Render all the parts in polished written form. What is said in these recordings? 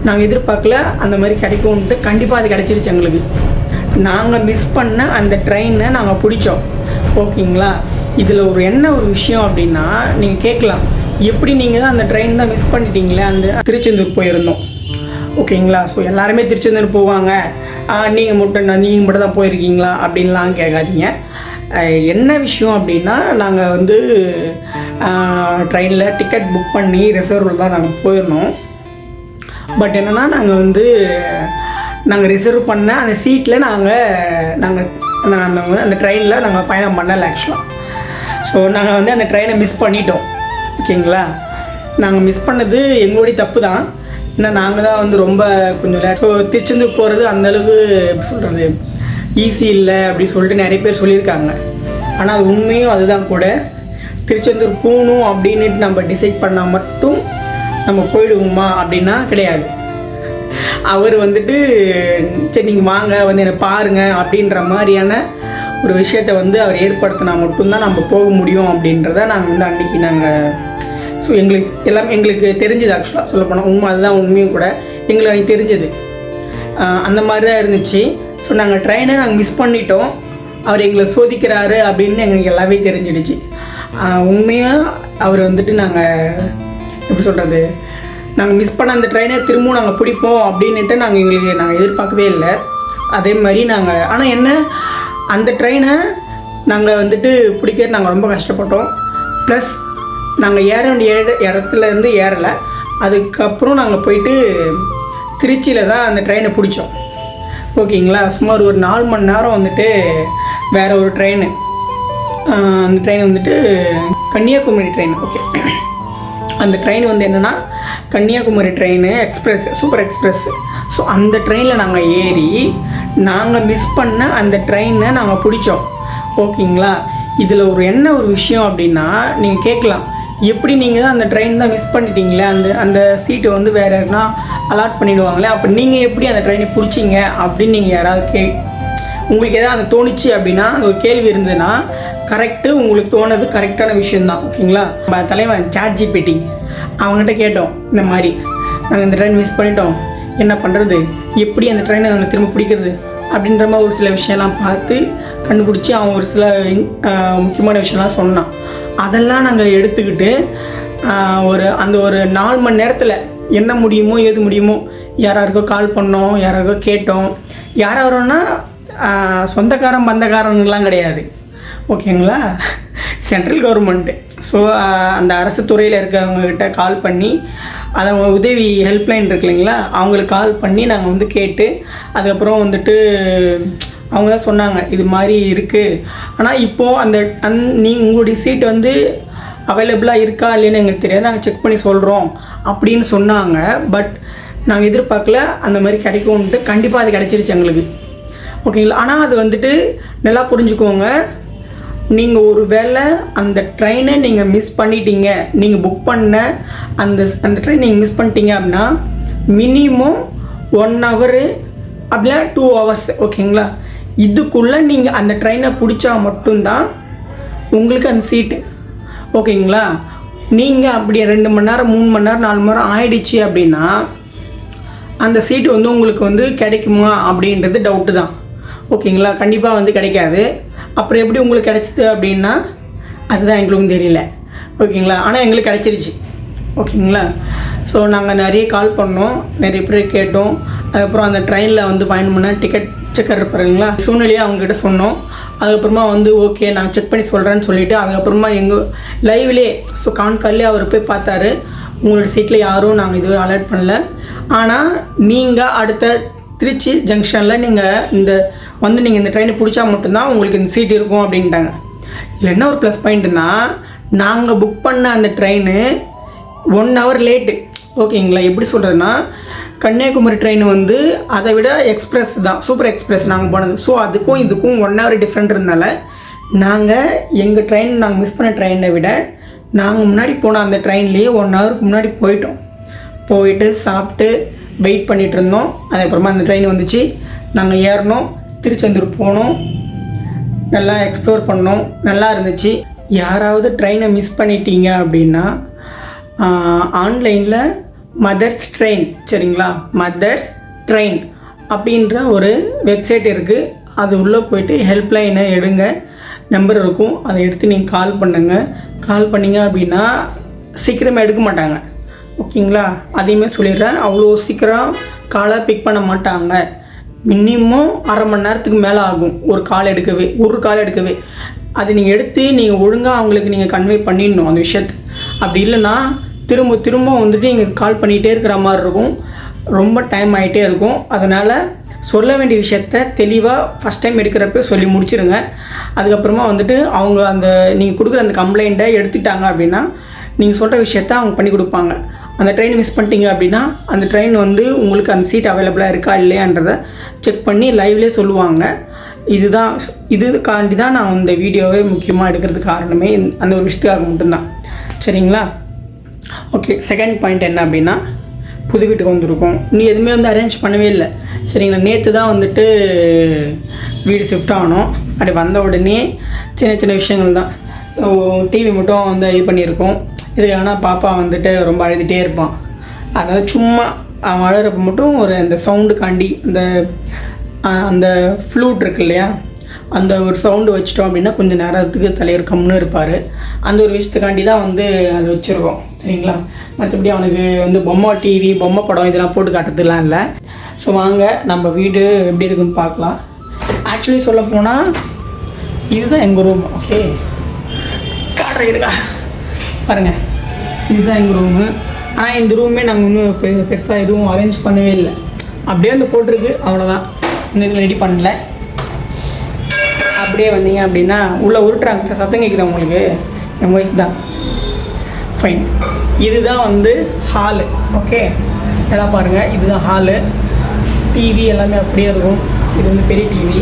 நாங்கள் எதிர்பார்க்கல அந்த மாதிரி கிடைக்கும்ன்ட்டு. கண்டிப்பாக அது கிடச்சிருச்சு எங்களுக்கு. நாங்கள் மிஸ் பண்ண அந்த ட்ரெயினை நாங்கள் பிடிச்சோம். ஓகேங்களா? இதில் என்ன ஒரு விஷயம் அப்படின்னா, நீங்கள் கேட்கலாம், எப்படி நீங்கள் தான் அந்த ட்ரெயின் தான் மிஸ் பண்ணிட்டீங்களே. அந்த திருச்செந்தூர் போயிருந்தோம். ஓகேங்களா? ஸோ எல்லாருமே திருச்செந்தூர் போவாங்க, நீங்கள் மட்டும் தான் போயிருக்கீங்களா அப்படின்லாம் கேட்காதீங்க. என்ன விஷயம் அப்படின்னா, நாங்கள் ட்ரெயினில் டிக்கெட் புக் பண்ணி ரிசர்வில் தான் நாங்கள் போயிருந்தோம். பட் என்னென்னா, நாங்கள் ரிசர்வ் பண்ண அந்த சீட்டில் நாங்கள் அந்த ட்ரெயினில் நாங்கள் பயணம் பண்ணலை ஆக்சுவலாக. ஸோ நாங்கள் அந்த ட்ரெயினை மிஸ் பண்ணிட்டோம். ஓகேங்களா? நாங்கள் மிஸ் பண்ணது எங்களுடைய தப்பு தான். ஏன்னா நாங்கள் தான் ரொம்ப கொஞ்சம் ஸோ திருச்செந்தூர் போகிறது அந்தளவுக்கு எப்படி சொல்கிறது ஈஸி இல்லை அப்படி சொல்லிட்டு நிறைய பேர் சொல்லியிருக்காங்க. ஆனால் அது உண்மையும் அதுதான் கூட. திருச்செந்தூர் போகணும் அப்படின்ட்டு நம்ம டிசைட் பண்ணால் மட்டும் நம்ம போயிடுவோமா அப்படின்னா கிடையாது. அவர் சரி நீங்கள் வாங்க என்னை பாருங்கள் அப்படின்ற மாதிரியான ஒரு விஷயத்தை அவர் ஏற்படுத்தினா மட்டும்தான் நம்ம போக முடியும் அப்படின்றத நாங்கள் அன்றைக்கி ஸோ எங்களுக்கு தெரிஞ்சது. ஆக்சுவலாக சொல்லப்போனால் அதுதான் உண்மையும் கூட. எங்களுக்கு அன்றைக்கி தெரிஞ்சது அந்த மாதிரி தான் இருந்துச்சு. ஸோ ட்ரெயினை மிஸ் பண்ணிட்டோம், அவர் எங்களை சோதிக்கிறாரு அப்படின்னு எங்களுக்கு எல்லாமே தெரிஞ்சிடுச்சு. உண்மையாக அவர் நாங்கள் எப்படி சொல்கிறது, நாங்கள் மிஸ் பண்ண அந்த ட்ரெயினை திரும்பவும் நாங்கள் பிடிப்போம் அப்படின்ட்டு நாங்கள் எதிர்பார்க்கவே இல்லை. அதே மாதிரி ஆனால் அந்த ட்ரெயினை நாங்கள் பிடிக்கிறது நாங்கள் ரொம்ப கஷ்டப்பட்டோம். ப்ளஸ் நாங்கள் ஏற வேண்டிய இடத்துலேருந்து ஏறலை. அதுக்கப்புறம் நாங்கள் போயிட்டு திருச்சியில் தான் அந்த ட்ரெயினை பிடிச்சோம். ஓகேங்களா? சுமார் ஒரு 4 மணி நேரம் வேறு ஒரு ட்ரெயின். அந்த ட்ரெயின் கன்னியாகுமரி ட்ரெயின். ஓகே, அந்த ட்ரெயின் என்னென்னா Kanyakumari train express, super express. So அந்த ட்ரெயினில் நாங்கள் ஏறி நாங்கள் மிஸ் பண்ண அந்த ட்ரெயினை நாங்கள் பிடிச்சோம். ஓகேங்களா? இதில் ஒரு விஷயம் அப்படின்னா, நீங்கள் கேட்கலாம், எப்படி நீங்கள் தான் அந்த ட்ரெயின் தான் மிஸ் பண்ணிட்டீங்களே, அந்த சீட்டு வேறு யாருன்னா அலாட் பண்ணிவிடுவாங்களே, அப்போ நீங்கள் எப்படி அந்த ட்ரெயினை பிடிச்சிங்க அப்படின்னு நீங்கள் யாராவது உங்களுக்கு எதாவது அந்த தோணுச்சு அப்படின்னா, அந்த ஒரு கேள்வி இருந்ததுன்னா கரெக்டு, உங்களுக்கு தோணுது கரெக்டான விஷயந்தான். ஓகேங்களா? நம்ம தலைவன் ChatGPT அவங்ககிட்ட கேட்டோம், இந்த மாதிரி நாங்கள் இந்த ட்ரெயின் மிஸ் பண்ணிட்டோம், என்ன பண்ணுறது, எப்படி அந்த ட்ரெயினை நாங்கள் திரும்ப பிடிக்கிறது அப்படின்ற மாதிரி ஒரு சில விஷயம்லாம் பார்த்து கண்டுபிடிச்சி அவன் ஒரு சில முக்கியமான விஷயம்லாம் சொன்னான். அதெல்லாம் நாங்கள் எடுத்துக்கிட்டு அந்த ஒரு 4 மணி நேரத்தில் என்ன முடியுமோ ஏது முடியுமோ யாராருக்கோ கால் பண்ணோம், யாராருக்கோ கேட்டோம். யாராரோன்னா சொந்தக்காரன் பந்தக்காரங்களாம் கிடையாது. ஓகேங்களா? Central government. ஸோ அந்த அரசு துறையில் இருக்கிறவங்கக்கிட்ட கால் பண்ணி, அதை உதவி ஹெல்ப்லைன் இருக்கு இல்லைங்களா, அவங்களுக்கு கால் பண்ணி நாங்கள் கேட்டு, அதுக்கப்புறம் அவங்க தான் சொன்னாங்க, இது மாதிரி இருக்குது, ஆனால் இப்போது உங்களுடைய சீட் அவைலபிளாக இருக்கா இல்லைன்னு எங்களுக்கு தெரியாது, நாங்கள் செக் பண்ணி சொல்கிறோம் அப்படின்னு சொன்னாங்க. பட் நாங்கள் எதிர்பார்க்கல அந்த மாதிரி கிடைக்கும்ன்ட்டு. கண்டிப்பாக அது கிடச்சிருச்சு எங்களுக்கு. ஓகேங்களா? ஆனால் அது நல்லா புரிஞ்சுக்கோங்க, நீங்கள் ஒரு வேளை அந்த ட்ரெயினை நீங்கள் மிஸ் பண்ணிட்டீங்க, நீங்கள் புக் பண்ண அந்த ட்ரெயின் நீங்கள் மிஸ் பண்ணிட்டீங்க அப்படின்னா மினிமம் 1 ஹவர் அப்படின்னா 2 ஹவர்ஸ். ஓகேங்களா? இதுக்குள்ளே நீங்கள் அந்த ட்ரெயினை பிடிச்சா மட்டும்தான் உங்களுக்கு அந்த சீட்டு. ஓகேங்களா? நீங்கள் அப்படி 2 மணி நேரம் 3 மணி நேரம் 4 மணி நேரம் ஆயிடுச்சு அப்படின்னா அந்த சீட்டு உங்களுக்கு கிடைக்குமா அப்படின்றது டவுட்டு தான். ஓகேங்களா? கண்டிப்பாக கிடைக்காது. அப்புறம் எப்படி உங்களுக்கு கிடச்சிது அப்படின்னா அதுதான் எங்களுக்கும் தெரியல. ஓகேங்களா? ஆனால் எங்களுக்கு கிடச்சிருச்சு. ஓகேங்களா? ஸோ நாங்கள் நிறைய கால் பண்ணோம், நிறைய பேர் கேட்டோம். அதுக்கப்புறம் அந்த ட்ரெயினில் பயணம் பண்ண டிக்கெட் செக்கர் இருப்பாருங்களா, சூழ்நிலையை அவங்ககிட்ட சொன்னோம். அதுக்கப்புறமா ஓகே நான் செக் பண்ணி சொல்கிறேன்னு சொல்லிவிட்டு, அதுக்கப்புறமா எங்கள் லைவ்லே கான்கால்லே அவர் போய் பார்த்தாரு. உங்களோட சீட்டில் யாரும் நாங்கள் இதுவரை அலர்ட் பண்ணல, ஆனால் நீங்கள் அடுத்த திருச்சி ஜங்ஷனில் நீங்கள் நீங்கள் இந்த ட்ரெயினை பிடிச்சா மட்டும்தான் உங்களுக்கு இந்த சீட் இருக்கும் அப்படின்ட்டாங்க. இதில் என்ன ஒரு ப்ளஸ் பாயிண்ட்டுன்னா, நாங்கள் புக் பண்ண அந்த ட்ரெயின் 1 ஹவர் லேட்டு. ஓகேங்களா? எப்படி சொல்கிறதுனா, கன்னியாகுமரி ட்ரெயின் அதை விட எக்ஸ்பிரஸ் தான், சூப்பர் எக்ஸ்பிரஸ் நாங்கள் போனது. ஸோ அதுக்கும் இதுக்கும் 1 ஹவர் டிஃப்ரெண்ட் இருந்தனால நாங்கள் எங்கள் ட்ரெயின் நாங்கள் மிஸ் பண்ண ட்ரெயினை விட நாங்கள் முன்னாடி போன அந்த ட்ரெயின்லேயே 1 ஹவருக்கு முன்னாடி போயிட்டு சாப்பிட்டு வெயிட் பண்ணிகிட்டு இருந்தோம். அதுக்கப்புறமா அந்த ட்ரெயின் வந்துச்சு, நாங்கள் ஏறினோம், திருச்செந்தூர் போனோம், நல்லா எக்ஸ்ப்ளோர் பண்ணோம், நல்லா இருந்துச்சு. யாராவது ட்ரெயினை மிஸ் பண்ணிட்டீங்க அப்படின்னா ஆன்லைனில் மதர்ஸ் ட்ரெயின், சரிங்களா? மதர்ஸ் ட்ரெயின் அப்படின்ற ஒரு வெப்சைட் இருக்குது. அது உள்ளே போய்ட்டு ஹெல்ப்லைனை எடுங்க, நம்பர் இருக்கும், அதை எடுத்து நீங்கள் கால் பண்ணுங்கள். கால் பண்ணிங்க அப்படின்னா சீக்கிரமாக எடுக்க மாட்டாங்க, ஓகேங்களா? அதையுமே சொல்லிடுறேன், அவ்வளோ சீக்கிரம் காலை பிக் பண்ண மாட்டாங்க. மினிமம் அரை மணி நேரத்துக்கு மேலே ஆகும் ஒரு கால் எடுக்கவே. அது நீங்கள் எடுத்து நீங்கள் ஒழுங்காக அவங்களுக்கு நீங்கள் கன்வே பண்ணிடணும் அந்த விஷயத்தை. அப்படி இல்லைன்னா திரும்ப வந்துட்டு நீங்கள் கால் பண்ணிகிட்டே இருக்கிற மாதிரி இருக்கும், ரொம்ப டைம் ஆகிட்டே இருக்கும். அதனால் சொல்ல வேண்டிய விஷயத்த தெளிவாக ஃபஸ்ட் டைம் எடுக்கிறப்ப சொல்லி முடிச்சிடுங்க. அதுக்கப்புறமா வந்துட்டு அவங்க அந்த நீங்கள் கொடுக்குற அந்த கம்ப்ளைண்ட்டை எடுத்துக்கிட்டாங்க அப்படின்னா நீங்கள் சொல்கிற விஷயத்த அவங்க பண்ணி கொடுப்பாங்க. அந்த ட்ரெயின் மிஸ் பண்ணிட்டீங்க அப்படின்னா அந்த ட்ரெயின் வந்து உங்களுக்கு அந்த சீட் அவைலபிளாக இருக்கா இல்லையான்றதை செக் பண்ணி லைவ்லேயே சொல்லுவாங்க. இதுக்காண்டி தான் நான் இந்த வீடியோவே முக்கியமாக எடுக்கிறதுக்கு காரணமே அந்த ஒரு விஷயத்துக்காக மட்டும்தான், சரிங்களா? ஓகே, செகண்ட் பாயிண்ட் என்ன அப்படின்னா, புது வீட்டுக்கு வந்திருக்கோம், நீ எதுவுமே வந்து அரேஞ்ச் பண்ணவே இல்லை, சரிங்களா? நேற்று தான் வந்துட்டு வீடு ஷிஃப்ட் ஆகணும். அப்படி வந்த உடனே சின்ன விஷயங்கள் தான். டிவி மட்டும் வந்து இது பண்ணியிருக்கோம். இதுக்கான பாப்பா வந்துட்டு ரொம்ப அழுதுகிட்டே இருப்பான். அதனால் சும்மா அவன் அழுகிறப்ப மட்டும் ஒரு அந்த சவுண்டுக்காண்டி அந்த ஃப்ளூட் இருக்கு இல்லையா, அந்த ஒரு சவுண்டு வச்சிட்டோம் அப்படின்னா கொஞ்சம் நேரத்துக்கு தலைவர் கம்முன்னு இருப்பார். அந்த ஒரு விஷயத்துக்காண்டி தான் வந்து அது வச்சுருக்கோம், சரிங்களா? மற்றபடி அவனுக்கு வந்து டிவி பொம்மை படம் இதெல்லாம் போட்டு காட்டுறதுலாம் இல்லை. ஸோ வாங்க நம்ம வீடு எப்படி இருக்குன்னு பார்க்கலாம். ஆக்சுவலி சொல்ல போனால் இதுதான் எங்கள் ரூம். ஓகே, காட்டுற இருக்கா பாருங்கள், இதுதான் எங்கள் ரூமு. ஆனால் இந்த ரூமே நாங்கள் இன்னும் பெருசாக எதுவும் அரேஞ்ச் பண்ணவே இல்லை, அப்படியே வந்து போட்டிருக்கு, அவ்வளோதான். இன்னும் எதுவும் ரெடி பண்ணல. அப்படியே வந்தீங்க அப்படின்னா உள்ளே உருட்டுறாங்க, சத்தம் கேட்குது உங்களுக்கு, என் ஒய்ஃப் தான். ஃபைன், இதுதான் வந்து ஹாலு. ஓகே, எல்லாம் பாருங்கள், இதுதான் ஹாலு. டிவி எல்லாமே அப்படியே இருக்கும். இது வந்து பெரிய டிவி,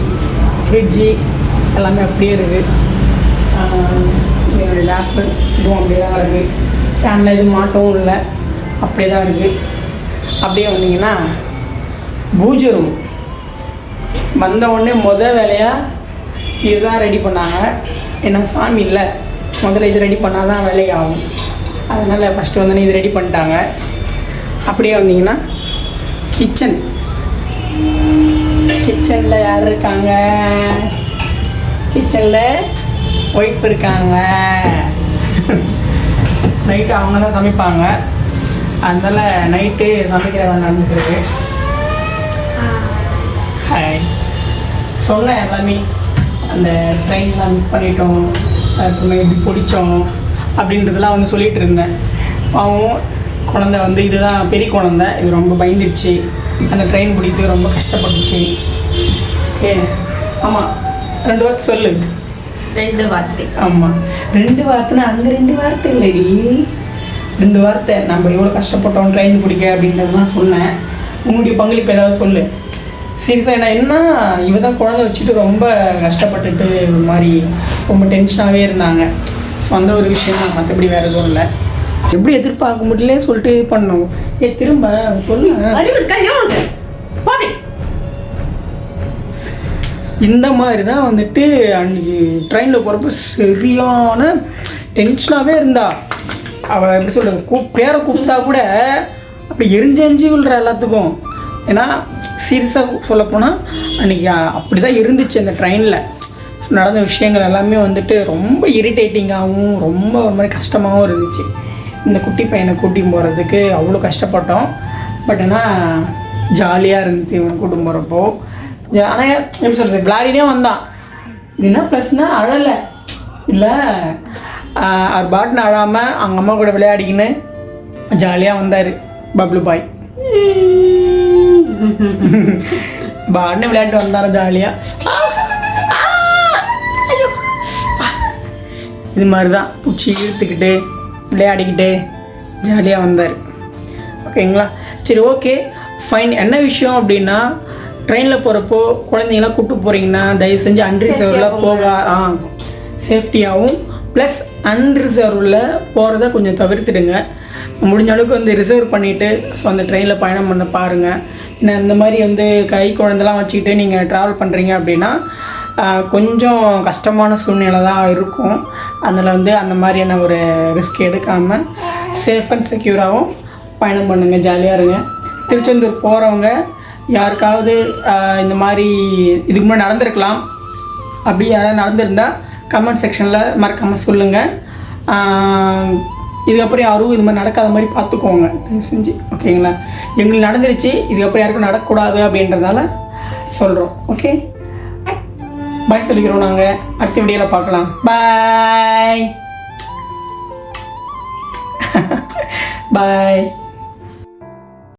ஃப்ரிட்ஜு எல்லாமே அப்படியே இருக்குது. என்னுடைய லேப்பு இதுவும் அப்படியே தான் இருக்குது. ஃபேனில் எதுவும் மாட்டவும் இல்லை, அப்படியே தான் இருக்குது. அப்படியே வந்தீங்கன்னா பூஜை ரூம். வந்த உடனே வேலையாக இதுதான் ரெடி பண்ணாங்க. ஏன்னா சாமி இல்லை, முதல்ல இது ரெடி பண்ணால் தான் வேலைக்கு ஆகும். அதனால் ஃபஸ்ட்டு வந்தோடனே இது ரெடி பண்ணிட்டாங்க. அப்படியே வந்தீங்கன்னா கிச்சனில் யார் இருக்காங்க? கிச்சனில் ஒய்ஃப் இருக்காங்க. நைட்டு அவங்க தான் சமைப்பாங்க, அதனால் நைட்டு சமைக்கிற வேலை நடந்துருக்கு. ஹாய், சொன்னேன் எல்லாமே, அந்த ட்ரெயின்லாம் மிஸ் பண்ணிட்டோம், அதுக்குமே எப்படி பிடிச்சோம் அப்படின்றதெல்லாம் வந்து சொல்லிகிட்டு இருந்தேன். அவங்க குழந்தை வந்து இதுதான் பெரிய குழந்தை, இது ரொம்ப பயந்துடுச்சு, அந்த ட்ரெயின் பிடித்து ரொம்ப கஷ்டப்பட்டுச்சு. ஓகே, ஆமாம், 2 வார்த்தை சொல்லு. 2 வார்த்தை. ஆமாம், 2 வார்த்தைன்னா அந்த 2 வார்த்தை இல்லைடி, 2 வார்த்தை. நம்ம எவ்வளோ கஷ்டப்பட்டோம் ட்ரெயின் பிடிக்க அப்படின்றது தான் சொன்னேன். உன்னுடைய பங்களிப்பு ஏதாவது சொல்லு. சீரியஸாக என்ன இவ தான் குழந்தை வச்சுட்டு ரொம்ப கஷ்டப்பட்டுட்டு ஒரு மாதிரி ரொம்ப டென்ஷனாகவே இருந்தாங்க. ஸோ அந்த ஒரு விஷயம், மற்றபடி வேறு எதுவும் இல்லை. எப்படி எதிர்பார்க்க முடியல சொல்லிட்டு இது பண்ணோம். திரும்ப சொல்லு. இந்த மாதிரி தான் வந்துட்டு அன்றைக்கி ட்ரெயினில் போகிறப்ப சரியான டென்ஷனாகவே இருந்தா. அவள் எப்படி சொல்கிறது, பேரை கூப்பிட்டா கூட அப்படி எரிஞ்சு விழுற எல்லாத்துக்கும். ஏன்னா சீரியஸாக சொல்லப்போனால் அன்றைக்கி அப்படி தான் இருந்துச்சு. அந்த ட்ரெயினில் நடந்த விஷயங்கள் எல்லாமே வந்துட்டு ரொம்ப இரிட்டேட்டிங்காகவும் ரொம்ப ஒரு மாதிரி கஷ்டமாகவும் இருந்துச்சு. இந்த குட்டி பையனை கூட்டின்னு போகிறதுக்கு அவ்வளோ கஷ்டப்பட்டோம். பட் ஆனால் ஜாலியாக இருந்துச்சு இவனை கூட்டின்னு போகிறப்போ. ஆனால் எப்படி சொல்கிறது, விளையாடினே வந்தான். இது என்ன ப்ளஸ்னால் அழலை இல்லை, அவர் பாட்டுன்னு அழாமல் அவங்க அம்மா கூட விளையாடிக்கின்னு ஜாலியாக வந்தார் பப்ளு பாய். பாட்டுன்னு விளையாட்டு வந்தார் ஜாலியாக. இது மாதிரி தான் பூச்சி இழுத்துக்கிட்டு விளையாடிக்கிட்டு ஜாலியாக வந்தார். ஓகேங்களா, சரி ஓகே ஃபைன். என்ன விஷயம் அப்படின்னா, ட்ரெயினில் போகிறப்போ குழந்தைங்களாம் கூப்பிட்டு போகிறீங்கன்னா தயவு செஞ்சு அன்ரிசர்வில் சேஃப்டியாகவும் ப்ளஸ் அன்ரிசர்வில் போகிறத கொஞ்சம் தவிர்த்துடுங்க. முடிஞ்ச அளவுக்கு வந்து ரிசர்வ் பண்ணிவிட்டு ஸோ அந்த ட்ரெயினில் பயணம் பண்ண பாருங்கள். ஏன்னா இந்த மாதிரி வந்து கை குழந்தெல்லாம் வச்சுக்கிட்டு நீங்கள் ட்ராவல் பண்ணுறீங்க அப்படின்னா கொஞ்சம் கஷ்டமான சூழ்நிலை தான் இருக்கும். அதில் வந்து அந்த மாதிரியான ஒரு ரிஸ்க் எடுக்காமல் சேஃப் அண்ட் செக்யூராகவும் பயணம் பண்ணுங்கள், ஜாலியாக இருங்க. திருச்செந்தூர் போகிறவங்க யாருக்காவது இந்த மாதிரி இதுக்கு முன்னாடி நடந்திருக்கலாம், அப்படி யாராவது நடந்திருந்தால் கமெண்ட் செக்ஷனில் மறக்காமல் சொல்லுங்கள். இதுக்கப்புறம் யாரும் இது மாதிரி நடக்காத மாதிரி பார்த்துக்கோங்க செஞ்சு, ஓகேங்களா? எங்களுக்கு நடந்துருச்சு, இதுக்கப்புறம் யாருக்கும் நடக்கக்கூடாது அப்படின்றதால சொல்கிறோம். ஓகே, பாய் சொல்லிக்கிறோம். நாங்கள் அடுத்த வீடியோவில் பார்க்கலாம். பாய் பாய்.